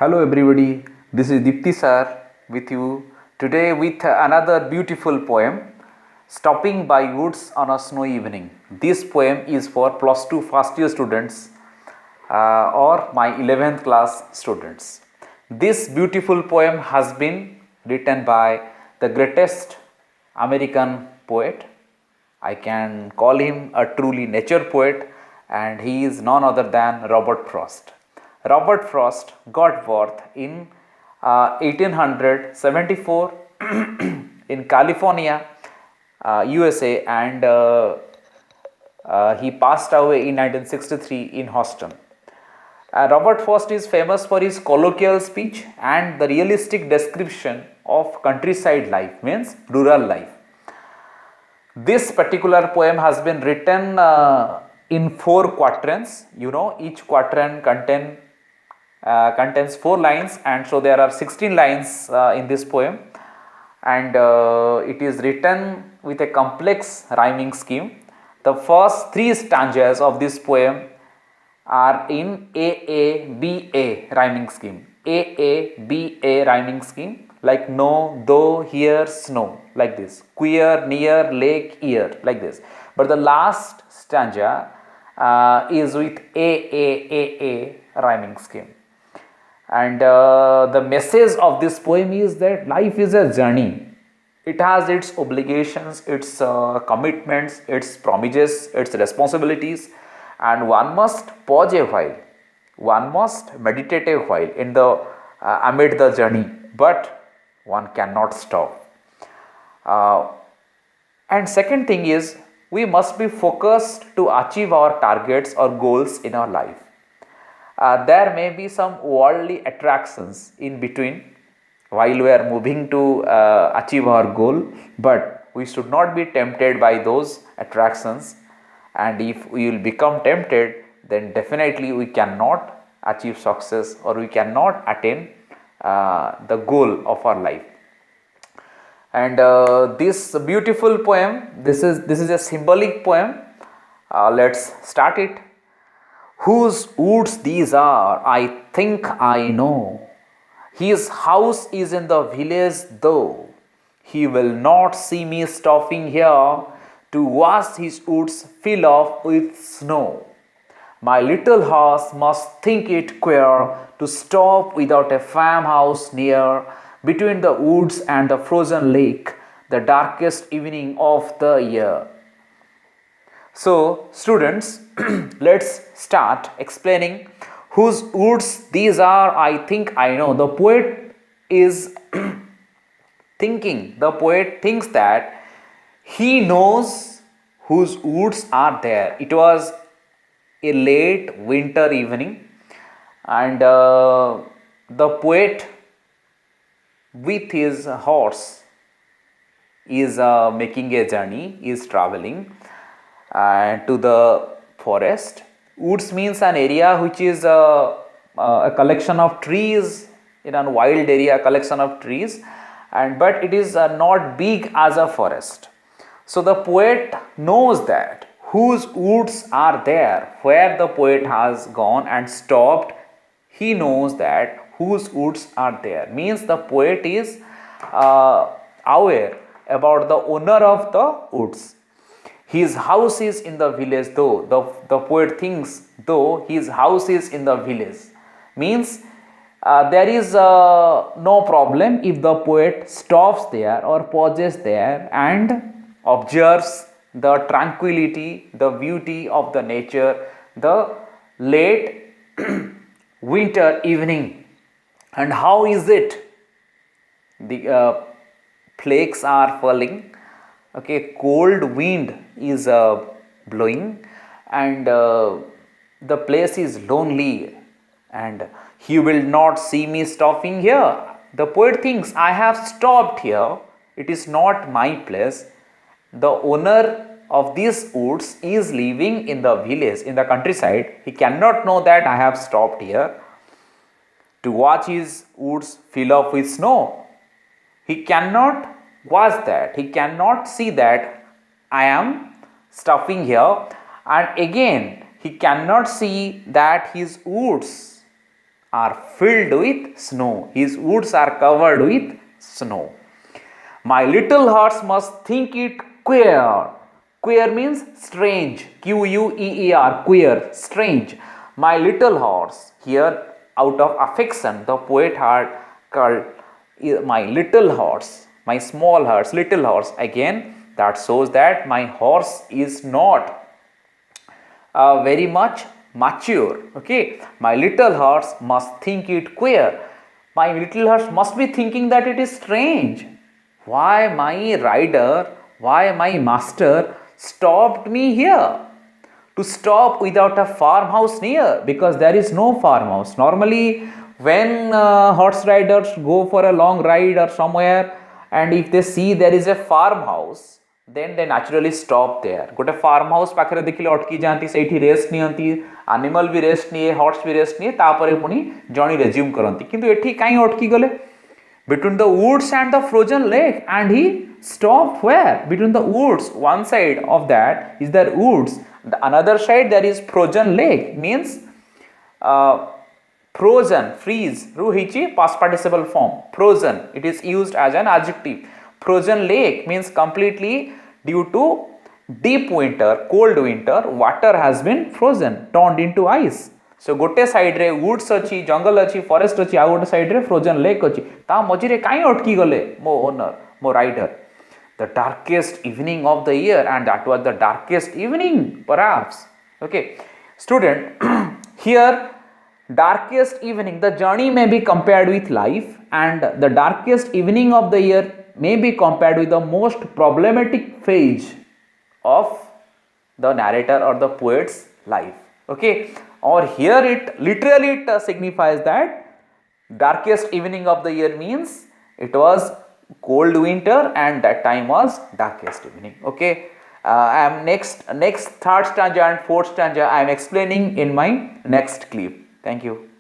Hello everybody, this is Dipti sir with you today with another beautiful poem, Stopping by Woods on a Snowy Evening. This poem is for plus 2 first year students or my 11th class students. This beautiful poem has been written by the greatest American poet. I can call him a truly nature poet, and he is none other than Robert Frost. Robert Frost got birth in 1874 in California, USA, and he passed away in 1963 in Houston. Robert Frost is famous for his colloquial speech and the realistic description of countryside life, means rural life. This particular poem has been written in 4 quatrains. Each quatrain contains 4 lines, and so there are 16 lines in this poem, and it is written with a complex rhyming scheme. The first 3 stanzas of this poem are in AABA rhyming scheme. AABA rhyming scheme, like no, though, here, snow, like this. Queer, near, lake, ear, like this. But the last stanza is with AAAA rhyming scheme. And the message of this poem is that life is a journey. It has its obligations, its commitments, its promises, its responsibilities, and one must pause a while. One must meditate a while in the amid the journey, but one cannot stop. And second thing is, we must be focused to achieve our targets or goals in our life. There may be some worldly attractions in between while we are moving to achieve our goal, but we should not be tempted by those attractions, and if we will become tempted, then definitely we cannot achieve success or we cannot attain the goal of our life. And this beautiful poem, this is a symbolic poem. Let's start it. Whose woods these are, I think I know. His house is in the village, though. He will not see me stopping here to watch his woods fill up with snow. My little horse must think it queer to stop without a farmhouse near, between the woods and the frozen lake, the darkest evening of the year. So, students, let's start explaining whose woods these are, I think I know. The poet is thinking, the poet thinks that he knows whose woods are there. It was a late winter evening, and the poet with his horse is making a journey, is traveling to the forest. Woods means an area which is a collection of trees, in a wild area, a collection of trees, and but it is not big as a forest. So the poet knows that whose woods are there, where the poet has gone and stopped, he knows that whose woods are there, means the poet is aware about the owner of the woods. His house is in the village, though. The poet thinks, though his house is in the village, means there is no problem if the poet stops there or pauses there and observes the tranquility, the beauty of the nature, the late winter evening. And how is it? The flakes are falling. Okay, cold wind is blowing, and the place is lonely, and he will not see me stopping here. The poet thinks, I have stopped here, it is not my place. The owner of these woods is living in the village, in the countryside. He cannot know that I have stopped here to watch his woods fill up with snow. He cannot watch that, he cannot see that I am stopping here, and again he cannot see that his woods are filled with snow. His woods are covered with snow. My little horse must think it queer. Queer means strange. Queer, queer, strange. My little horse. Here, out of affection, the poet had called my little horse, my small horse, little horse. Again, that shows that my horse is not very much mature. Okay, my little horse must think it queer. My little horse must be thinking that it is strange. Why my rider, why my master stopped me here? To stop without a farmhouse near, because there is no farmhouse. Normally, when horse riders go for a long ride or somewhere, and if they see there is a farmhouse, then they naturally stop there. गोटे farm house पाखे देखिले अटकी जाती से rest नियंती, animal भी rest निए, horse भी rest निए, तापर पुणी जर्नी रेज्यूम करती. किंतु एठी काई अटकी गले? Between the woods and the frozen lake, and he stopped where? Between the woods. One side of that is the woods, the another side there is frozen lake, means frozen, freeze, ruhichi past participle form, frozen, it is used as an adjective. Frozen lake means completely due to deep winter, cold winter, water has been frozen, turned into ice. So गोटे side रे woods अच्छी, जंगल अच्छी, forest अच्छी, आ गोटे side रे frozen lake अच्छी. ता मझिरे काई अटकी गले मो ओनर, मो rider? The darkest evening of the year, and that was the darkest evening perhaps. Okay, student, here darkest evening, the journey may be compared with life, and the darkest evening of the year may be compared with the most problematic phase of the narrator or the poet's life. Okay, or here it literally signifies that darkest evening of the year means it was cold winter and that time was darkest evening. Okay, I am next third stanza and fourth stanza I am explaining in my next clip. Thank you.